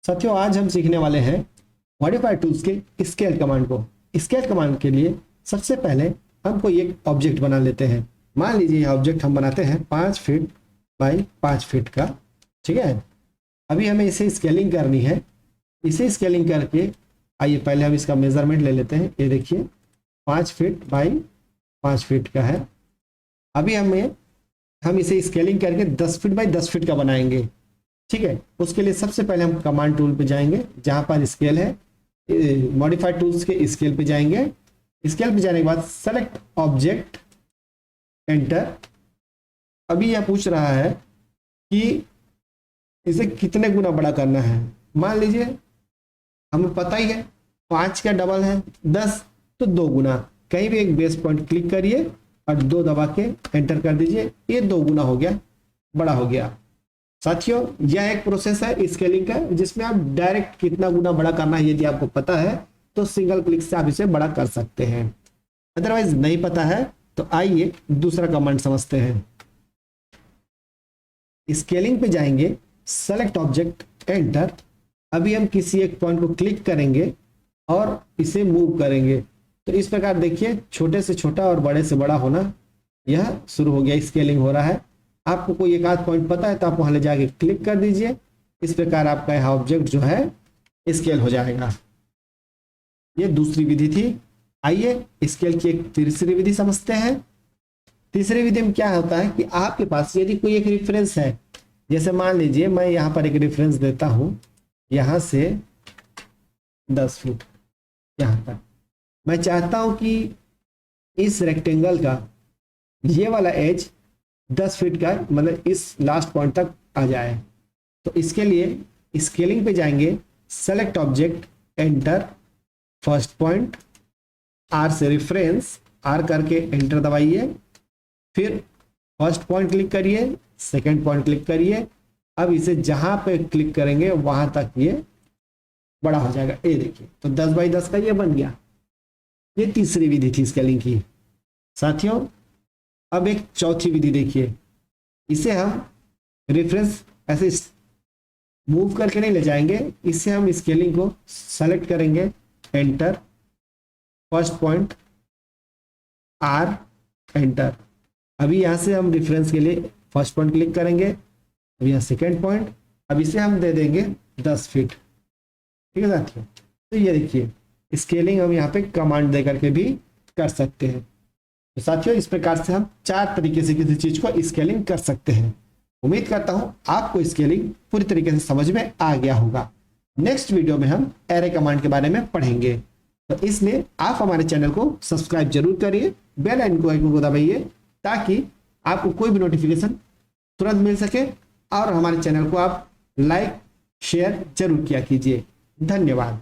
साथियों आज हम सीखने वाले हैं मॉडिफायर टूल्स के स्केल कमांड को। स्केल कमांड के लिए सबसे पहले हम कोई एक ऑब्जेक्ट बना लेते हैं। मान लीजिए यह ऑब्जेक्ट हम बनाते हैं 5 फीट बाई 5 फीट का, ठीक है। अभी हमें इसे स्केलिंग करनी है। इसे स्केलिंग करके आइए पहले हम इसका मेजरमेंट ले लेते हैं। ये देखिए 5 फीट बाई 5 फीट का है। अभी हम इसे स्केलिंग करके 10 फीट बाई 10 फीट का बनाएंगे, ठीक है। उसके लिए सबसे पहले हम कमांड टूल पे जाएंगे, जहां पर स्केल है, मॉडिफाइड टूल्स के स्केल पे जाएंगे। स्केल पे जाने के बाद सेलेक्ट ऑब्जेक्ट, एंटर। अभी यह पूछ रहा है कि इसे कितने गुना बड़ा करना है। मान लीजिए हमें पता ही है 5 का डबल है 10, तो 2 गुना। कहीं भी एक बेस पॉइंट क्लिक करिए और 2 दबा के एंटर कर दीजिए। ये 2 गुना हो गया, बड़ा हो गया। साथियों यह एक प्रोसेस है स्केलिंग का, जिसमें आप डायरेक्ट कितना गुना बड़ा करना है यदि आपको पता है तो सिंगल क्लिक से आप इसे बड़ा कर सकते हैं। अदरवाइज नहीं पता है तो आइए दूसरा कमांड समझते हैं। स्केलिंग पे जाएंगे, सेलेक्ट ऑब्जेक्ट, एंटर। अभी हम किसी एक पॉइंट को क्लिक करेंगे और इसे मूव करेंगे, तो इस प्रकार देखिए छोटे से छोटा और बड़े से बड़ा होना यह शुरू हो गया, स्केलिंग हो रहा है। आपको कोई एक आध पॉइंट पता है तो आप वहां ले जाके क्लिक कर दीजिए। इस प्रकार आपका यह ऑब्जेक्ट जो है स्केल हो जाएगा। ये दूसरी विधि थी। आइए स्केल की एक तीसरी विधि समझते हैं। तीसरी विधि में क्या होता है कि आपके पास यदि कोई एक रेफरेंस है, जैसे मान लीजिए मैं यहाँ पर एक रेफरेंस देता हूं, यहाँ से 10 फीट यहाँ तक। मैं चाहता हूं कि इस रेक्टेंगल का ये वाला एज 10 फीट का, मतलब इस लास्ट पॉइंट तक आ जाए। तो इसके लिए स्केलिंग पे जाएंगे, select object, enter. First point R से रेफरेंस, आर करके एंटर दबाइए। फिर फर्स्ट पॉइंट क्लिक करिए, सेकंड पॉइंट क्लिक करिए। अब इसे जहां पे क्लिक करेंगे वहां तक ये बड़ा हो जाएगा। ये देखिए तो 10 बाई 10 का ये बन गया। ये तीसरी विधि थी स्केलिंग की। साथियों अब एक चौथी विधि देखिए। इसे हम रेफरेंस ऐसे मूव करके नहीं ले जाएंगे, इससे हम स्केलिंग को सेलेक्ट करेंगे, enter. First point R, enter. अभी यहां से हम रेफरेंस के लिए फर्स्ट पॉइंट क्लिक करेंगे, अब यहाँ सेकेंड पॉइंट। अब इसे हम दे देंगे 10 फीट, ठीक है साथियों। तो ये देखिए स्केलिंग हम यहाँ पे कमांड दे करके भी कर सकते हैं। तो साथियों इस प्रकार से हम 4 तरीके से किसी चीज को स्केलिंग कर सकते हैं। उम्मीद करता हूं आपको स्केलिंग पूरी तरीके से समझ में आ गया होगा। नेक्स्ट वीडियो में हम एरे कमांड के बारे में पढ़ेंगे, तो इसलिए आप हमारे चैनल को सब्सक्राइब जरूर करिए, बेल आइकन को दबाइए, ताकि आपको कोई भी नोटिफिकेशन तुरंत मिल सके। और हमारे चैनल को आप लाइक शेयर जरूर किया कीजिए। धन्यवाद।